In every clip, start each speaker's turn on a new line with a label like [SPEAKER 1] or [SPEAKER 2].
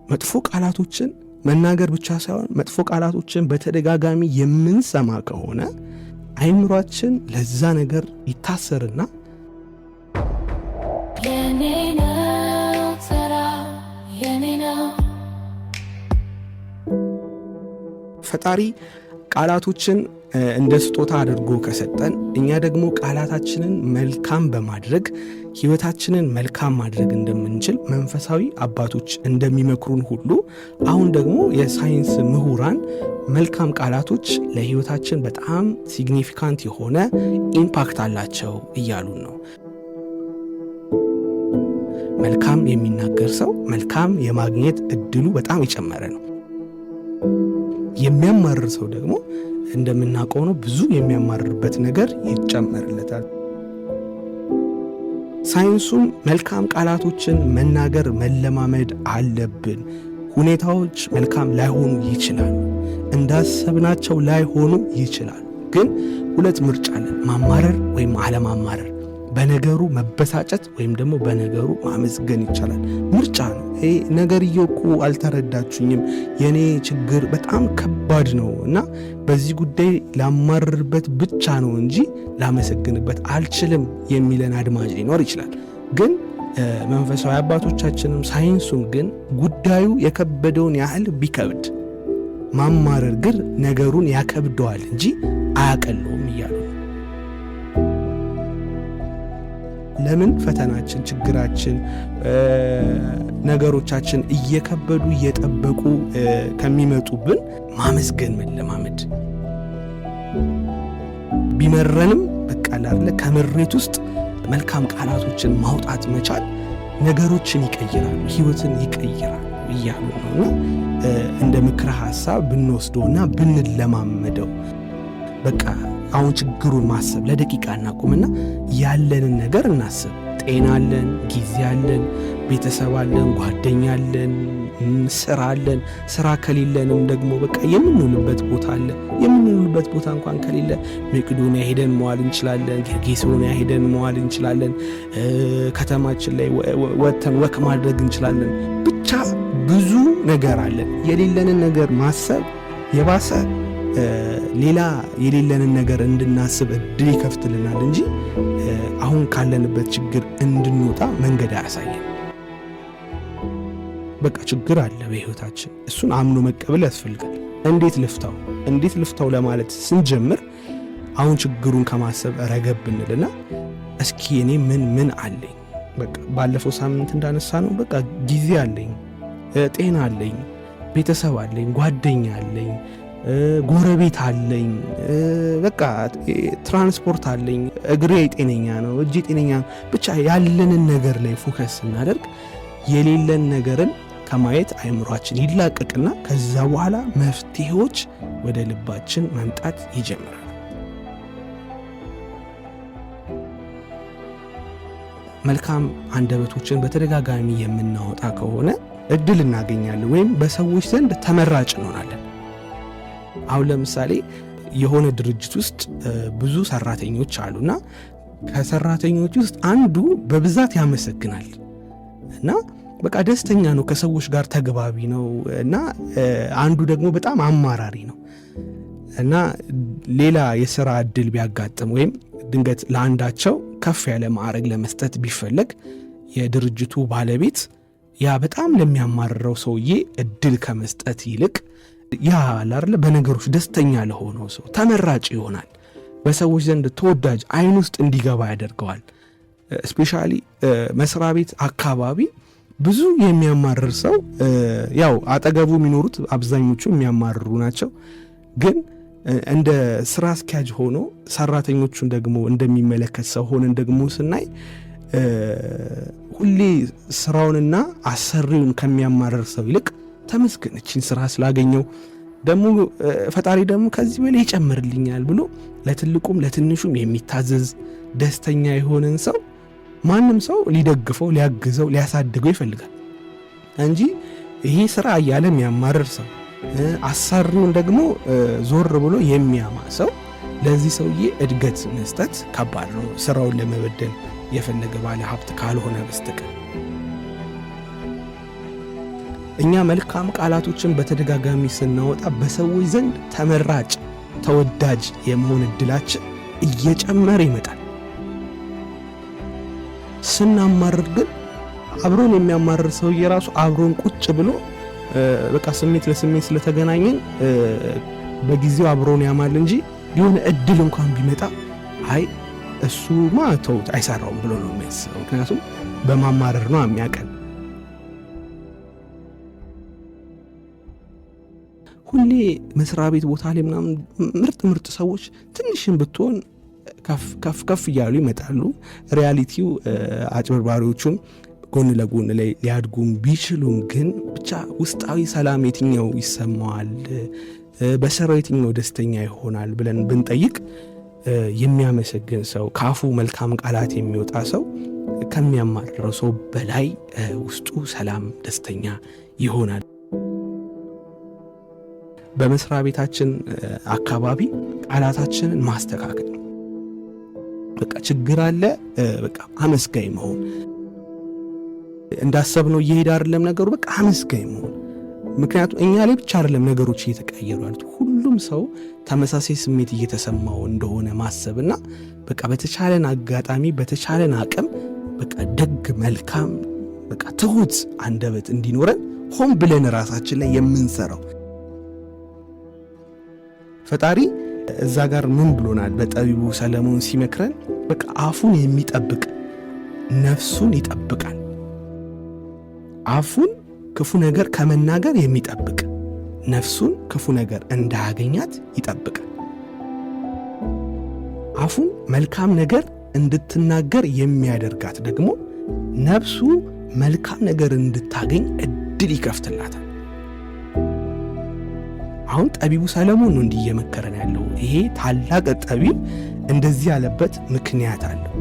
[SPEAKER 1] መጥፎ ቃላቶችን መናገር ብቻ ሳይሆን መጥፎ ቃላቶችን በተደጋጋሚ የምንሰማ ከሆነ አይምሯችን ለዛ ነገር ይታሰርና ፈጣሪ ቃላቶችን እንደ ስጦታ አድርጎ ከሰጠን እኛ ደግሞ ቃላታችንን መልካም በማድረግ ህይወታችንን መልካም ማድረግ እንደምንችል መንፈሳዊ አባቶች እንደሚመክሩን ሁሉ አሁን ደግሞ የሳይንስ ምሁራን መልካም ቃላቶች ለህይወታችን በጣም ሲግኒፊካንት የሆነ ኢምፓክት አላቸው እያሉን ነው። መልካም የሚናገር ሰው መልካም የማግኘት እድሉ በጣም የጨመረ ነው። የሚያማርር ሰው ደግሞ እንደምናውቀው ነው ብዙ የሚያማርርበት ነገር ይጨመርለታል። ሳይንሱም መልካም ቃላቶችን መናገር መለማመድ አለብን። ሁኔታዎች መልካም ላይሆኑ ይችላሉ፣ እንዳሰብናቸው ላይሆኑ ይችላል። ግን ሁለት ምርጫ አለን፣ ማማረር ወይም አለማማረር። በነገሩ መበሳጨት ወይም ደግሞ በነገሩ ማመስገን ይቻላል። ምርጫ ነው። ይሄ ነገር እየወቁ አልተረዳችሁኝም፣ የኔ ችግር በጣም ከባድ ነው እና በዚህ ጉዳይ ላማርርበት ብቻ ነው እንጂ ላመሰግንበት አልችልም የሚለን አድማጭ ሊኖር ይችላል። ግን መንፈሳዊ አባቶቻችንም ሳይንሱም ግን ጉዳዩ የከበደውን ያህል ቢከብድ ማማረር ግን ነገሩን ያከብደዋል እንጂ አያቀለውም እያሉ ለምን ፈተናችን፣ ችግራችን፣ ነገሮቻችን እየከበዱ እየጠበቁ ከሚመጡብን ማመስገን መለማመድ ቢመረንም በቃ አይደለ ከምሬት ውስጥ መልካም ቃላቶችን ማውጣት መቻል ነገሮችን ይቀይራል፣ ህይወትን ይቀይራል እያሉ ነውና እንደ ምክረ ሐሳብ ብንወስደውና ብንለማመደው በቃ አሁን ችግሩን ማሰብ ለደቂቃ እናቁምና ያለንን ነገር እናስብ። ጤና አለን፣ ጊዜ አለን፣ ቤተሰብ አለን፣ ጓደኛ አለን፣ ስራ አለን። ስራ ከሌለንም ደግሞ በቃ የምንውልበት ቦታ አለ። የምንውልበት ቦታ እንኳን ከሌለ መቄዶንያ ሄደን መዋል እንችላለን፣ ጌርጌሴኖን ሄደን መዋል እንችላለን፣ ከተማችን ላይ ወጥተን ወክ ማድረግ እንችላለን። ብቻ ብዙ ነገር አለን። የሌለንን ነገር ማሰብ የባሰ ሌላ የሌለንን ነገር እንድናስብ እድል ይከፍትልናል እንጂ አሁን ካለንበት ችግር እንድንወጣ መንገድ አያሳየን። በቃ ችግር አለ በህይወታችን፣ እሱን አምኖ መቀበል ያስፈልጋል። እንዴት ልፍታው ለማለት ስንጀምር አሁን ችግሩን ከማሰብ ረገብ እንልና እስኪ እኔ ምን አለኝ፣ በቃ ባለፈው ሳምንት እንዳነሳ ነው በቃ ጊዜ አለኝ፣ ጤና አለኝ፣ ቤተሰብ አለኝ፣ ጓደኛ አለኝ፣ ጎረቤት አለኝ፣ በቃ ትራንስፖርት አለኝ፣ እግሬ ጤነኛ ነው፣ እጄ ጤነኛ ነው። ብቻ ያለንን ነገር ላይ ፎከስ እናደርግ። የሌለን ነገርን ከማየት አይምሯችን ይላቀቅና ከዛ በኋላ መፍትሄዎች ወደ ልባችን መምጣት ይጀምራል። መልካም አንደበቶችን በተደጋጋሚ የምናወጣ ከሆነ እድል እናገኛለን ወይም በሰዎች ዘንድ ተመራጭ እንሆናለን። አሁን ለምሳሌ የሆነ ድርጅት ውስጥ ብዙ ሰራተኞች አሉና ከሰራተኞች ውስጥ አንዱ በብዛት ያመሰግናል እና በቃ ደስተኛ ነው፣ ከሰዎች ጋር ተግባቢ ነው እና አንዱ ደግሞ በጣም አማራሪ ነው እና ሌላ የሥራ እድል ቢያጋጥም ወይም ድንገት ለአንዳቸው ከፍ ያለ ማዕረግ ለመስጠት ቢፈለግ የድርጅቱ ባለቤት ያ በጣም ለሚያማርረው ሰውዬ እድል ከመስጠት ይልቅ ያ አይደለ በነገሮች ደስተኛ ለሆነው ሰው ተመራጭ ይሆናል። በሰዎች ዘንድ ተወዳጅ አይን ውስጥ እንዲገባ ያደርገዋል። ስፔሻሊ መስሪያ ቤት አካባቢ ብዙ የሚያማርር ሰው ያው አጠገቡ የሚኖሩት አብዛኞቹ የሚያማርሩ ናቸው። ግን እንደ ስራ አስኪያጅ ሆኖ ሰራተኞቹን ደግሞ እንደሚመለከት ሰው ሆነን ደግሞ ስናይ ሁሌ ስራውንና አሰሪውን ከሚያማርር ሰው ይልቅ ተመስገን እቺን ስራ ስላገኘው ደግሞ ፈጣሪ ደግሞ ከዚህ በላይ ይጨምርልኛል ብሎ ለትልቁም ለትንሹም የሚታዘዝ ደስተኛ የሆነን ሰው ማንም ሰው ሊደግፈው ሊያግዘው ሊያሳድገው ይፈልጋል እንጂ ይሄ ስራ እያለ የሚያማርር ሰው አሰሪውን ደግሞ ዞር ብሎ የሚያማ ሰው ለዚህ ሰውዬ እድገት መስጠት ከባድ ነው፣ ስራውን ለመበደል የፈለገ ባለ ሀብት ካልሆነ በስተቀር። እኛ መልካም ቃላቶችን በተደጋጋሚ ስናወጣ በሰዎች ዘንድ ተመራጭ ተወዳጅ የመሆን እድላችን እየጨመረ ይመጣል። ስናማርር ግን አብሮን የሚያማርር ሰው የራሱ አብሮን ቁጭ ብሎ በቃ ስሜት ለስሜት ስለተገናኘን በጊዜው አብሮን ያማል እንጂ የሆነ እድል እንኳን ቢመጣ አይ እሱማ ተውት አይሰራውም ብሎ ነው የሚያስበው። ምክንያቱም በማማረር ነው የሚያቀን። ሁሌ መስሪያ ቤት ቦታ ላይ ምናምን ምርጥ ሰዎች ትንሽም ብትሆን ከፍ እያሉ ይመጣሉ። ሪያሊቲው አጭበርባሪዎቹም ጎን ለጎን ላይ ሊያድጉም ቢችሉም ግን ብቻ ውስጣዊ ሰላም የትኛው ይሰማዋል፣ በስራው የትኛው ደስተኛ ይሆናል ብለን ብንጠይቅ የሚያመሰግን ሰው ካፉ መልካም ቃላት የሚወጣ ሰው ከሚያማርረው ሰው በላይ ውስጡ ሰላም ደስተኛ ይሆናል። በመስሪያ ቤታችን አካባቢ ቃላታችንን ማስተካከል በቃ ችግር አለ በቃ አመስጋኝ መሆን፣ እንዳሰብነው እየሄደ አይደለም ነገሩ በቃ አመስጋኝ መሆን። ምክንያቱም እኛ ላይ ብቻ አይደለም ነገሮች እየተቀየሩ ያሉት ሁሉም ሰው ተመሳሳይ ስሜት እየተሰማው እንደሆነ ማሰብና በቃ በተቻለን አጋጣሚ በተቻለን አቅም በቃ ደግ መልካም በቃ ትሁት አንደበት እንዲኖረን ሆን ብለን ራሳችን ላይ የምንሰራው ፈጣሪ እዛ ጋር ምን ብሎናል? በጠቢቡ ሰለሞን ሲመክረን በቃ አፉን የሚጠብቅ ነፍሱን ይጠብቃል። አፉን ክፉ ነገር ከመናገር የሚጠብቅ ነፍሱን ክፉ ነገር እንዳያገኛት ይጠብቃል። አፉን መልካም ነገር እንድትናገር የሚያደርጋት ደግሞ ነፍሱ መልካም ነገር እንድታገኝ እድል ይከፍትላታል። አሁን ጠቢቡ ሰለሞን ነው እንዲህ እየመከረን ያለው። ይሄ ታላቅ ጠቢብ እንደዚህ ያለበት ምክንያት አለው።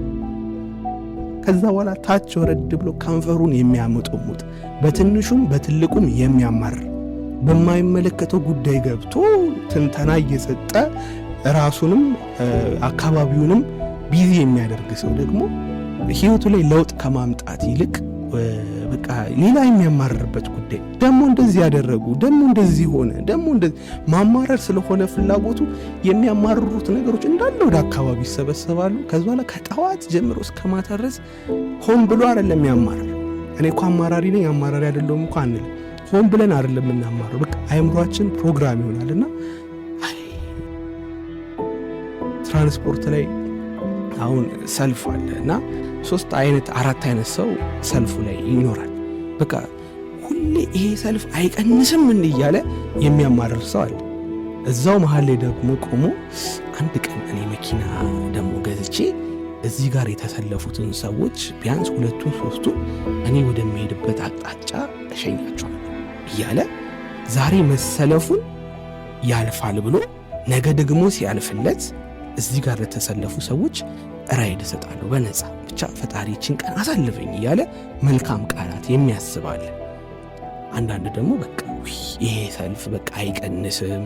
[SPEAKER 1] ከዛ በኋላ ታች ወረድ ብሎ ከንፈሩን የሚያመጠሙጥ በትንሹም በትልቁም የሚያማርር በማይመለከተው ጉዳይ ገብቶ ትንተና እየሰጠ ራሱንም አካባቢውንም ቢዚ የሚያደርግ ሰው ደግሞ ህይወቱ ላይ ለውጥ ከማምጣት ይልቅ በቃ ሌላ የሚያማርርበት ጉዳይ ደግሞ እንደዚህ ያደረጉ ደግሞ እንደዚህ ሆነ ደግሞ እንደዚህ ማማረር ስለሆነ ፍላጎቱ የሚያማርሩት ነገሮች እንዳለ ወደ አካባቢ ይሰበሰባሉ። ከዛ በኋላ ከጠዋት ጀምሮ እስከ ማታ ድረስ ሆን ብሎ አይደለም ያማረር። እኔ እኮ አማራሪ ነኝ አማራሪ አይደለሁም እኮ አንልም። ሆን ብለን አይደለም እናማረር። በቃ አእምሯችን ፕሮግራም ይሆናልና ትራንስፖርት ላይ አሁን ሰልፍ አለና 3 አይነት 4 አይነት ሰው ሰልፉ ላይ ይኖራል። በቃ ሁሌ ይሄ ሰልፍ አይቀንስም እያለ የሚያማርር ሰው አለ። እዛው መሃል ላይ ደግሞ ቆሞ አንድ ቀን እኔ መኪና ደግሞ ገዝቼ እዚህ ጋር የተሰለፉትን ሰዎች ቢያንስ 2ቱን 3ቱን እኔ ወደሚሄድበት አቅጣጫ እሸኛቸዋለሁ እያለ ዛሬ መሰለፉን ያልፋል ብሎ ነገ ደግሞ ሲያልፍለት እዚህ ጋር ለተሰለፉ ሰዎች ራይድ እሰጣለሁ በነፃ ብቻ ፈጣሪችን ቀን አሳልፈኝ እያለ መልካም ቃላት የሚያስባል። አንዳንድ ደግሞ በቃ ይሄ ሰልፍ በቃ አይቀንስም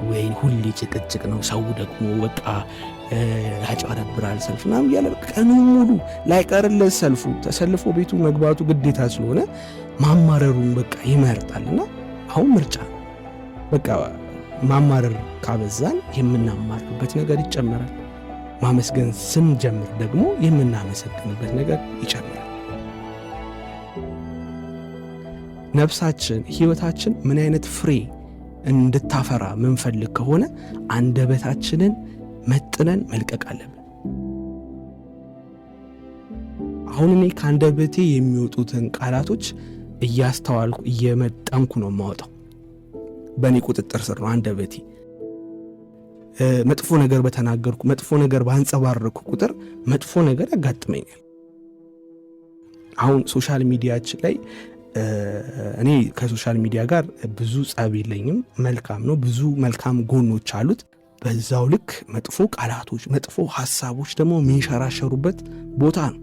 [SPEAKER 1] ወይ ሁሌ ጭቅጭቅ ነው፣ ሰው ደግሞ በቃ ያጨረብራል ሰልፍ ምናምን እያለ ቀኑ ሙሉ ላይቀርለት ሰልፉ ተሰልፎ ቤቱ መግባቱ ግዴታ ስለሆነ ማማረሩን በቃ ይመርጣልና አሁን ምርጫ በቃ ማማረር ካበዛን የምናማርበት ነገር ይጨመራል። ማመስገን ስንጀምር ደግሞ የምናመሰግንበት ነገር ይጨምራል። ነፍሳችን ህይወታችን ምን አይነት ፍሬ እንድታፈራ ምንፈልግ ከሆነ አንደበታችንን መጥነን መልቀቅ አለብን። አሁን እኔ ከአንደበቴ የሚወጡትን ቃላቶች እያስተዋልኩ እየመጠንኩ ነው የማወጣው። በእኔ ቁጥጥር ስር ነው አንደበቴ። መጥፎ ነገር በተናገርኩ መጥፎ ነገር ባንጸባረኩ ቁጥር መጥፎ ነገር ያጋጥመኛል። አሁን ሶሻል ሚዲያችን ላይ እኔ ከሶሻል ሚዲያ ጋር ብዙ ጸብ የለኝም፣ መልካም ነው፣ ብዙ መልካም ጎኖች አሉት። በዛው ልክ መጥፎ ቃላቶች መጥፎ ሐሳቦች ደግሞ የሚንሸራሸሩበት ቦታ ነው።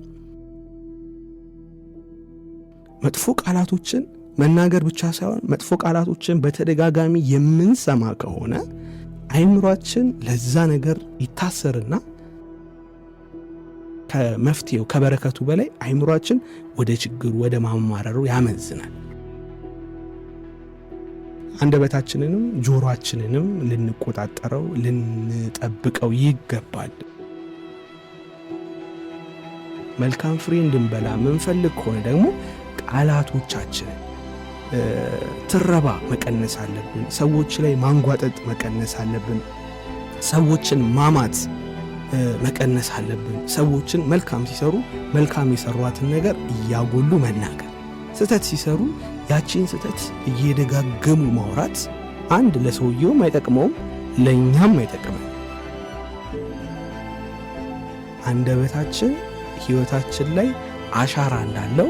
[SPEAKER 1] መጥፎ ቃላቶችን መናገር ብቻ ሳይሆን መጥፎ ቃላቶችን በተደጋጋሚ የምንሰማ ከሆነ አይምሯችን ለዛ ነገር ይታሰርና ከመፍትሄው ከበረከቱ በላይ አይምሯችን ወደ ችግሩ ወደ ማማረሩ ያመዝናል። አንደበታችንንም ጆሮአችንንም ልንቆጣጠረው ልንጠብቀው ይገባል። መልካም ፍሬ እንድንበላ ምንፈልግ ከሆነ ደግሞ ቃላቶቻችንን ትረባ መቀነስ አለብን። ሰዎች ላይ ማንጓጠጥ መቀነስ አለብን። ሰዎችን ማማት መቀነስ አለብን። ሰዎችን መልካም ሲሰሩ መልካም የሰሯትን ነገር እያጎሉ መናገር፣ ስህተት ሲሰሩ ያቺን ስህተት እየደጋገሙ ማውራት አንድ ለሰውየውም አይጠቅመውም፣ ለእኛም አይጠቅመም። አንደበታችን ሕይወታችን ላይ አሻራ እንዳለው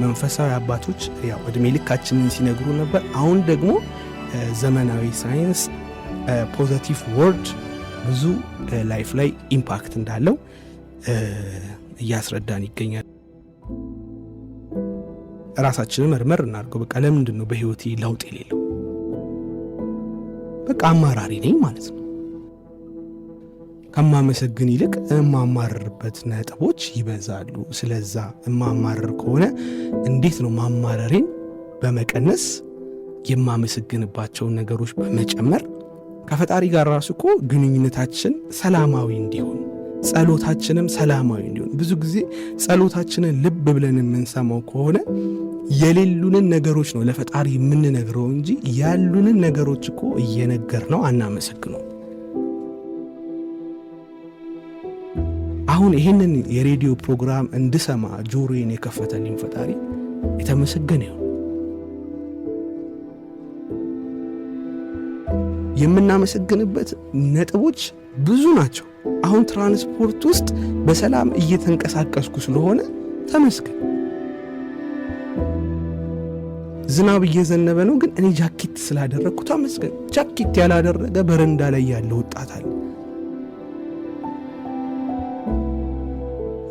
[SPEAKER 1] መንፈሳዊ አባቶች ያው እድሜ ልካችንን ሲነግሩ ነበር። አሁን ደግሞ ዘመናዊ ሳይንስ ፖዚቲቭ ወርድ ብዙ ላይፍ ላይ ኢምፓክት እንዳለው እያስረዳን ይገኛል። ራሳችንን መርመር እናድርገው። በቃ ለምንድን ነው በህይወቴ ለውጥ የሌለው? በቃ አማራሪ ነኝ ማለት ነው። ከማመሰግን ይልቅ የማማረርበት ነጥቦች ይበዛሉ። ስለዛ የማማረር ከሆነ እንዴት ነው ማማረሬን በመቀነስ የማመሰግንባቸውን ነገሮች በመጨመር ከፈጣሪ ጋር ራሱ እኮ ግንኙነታችን ሰላማዊ እንዲሆን፣ ጸሎታችንም ሰላማዊ እንዲሆን። ብዙ ጊዜ ጸሎታችንን ልብ ብለን የምንሰማው ከሆነ የሌሉንን ነገሮች ነው ለፈጣሪ የምንነግረው እንጂ ያሉንን ነገሮች እኮ እየነገርነው አናመሰግነው። አሁን ይሄንን የሬዲዮ ፕሮግራም እንድሰማ ጆሮዬን የከፈተልኝ ፈጣሪ የተመሰገነ ይሁን። የምናመሰግንበት ነጥቦች ብዙ ናቸው። አሁን ትራንስፖርት ውስጥ በሰላም እየተንቀሳቀስኩ ስለሆነ ተመስገን። ዝናብ እየዘነበ ነው፣ ግን እኔ ጃኬት ስላደረግኩ ተመስገን። ጃኬት ያላደረገ በረንዳ ላይ ያለ ወጣት አለ።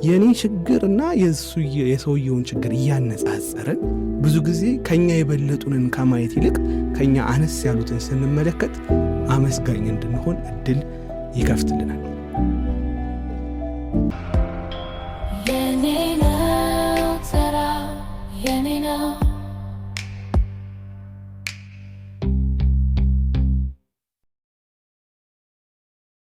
[SPEAKER 1] የኔ ችግርና የሰውየውን ችግር እያነጻጸረን ብዙ ጊዜ ከኛ የበለጡንን ከማየት ይልቅ ከኛ አነስ ያሉትን ስንመለከት አመስጋኝ እንድንሆን እድል ይከፍትልናል።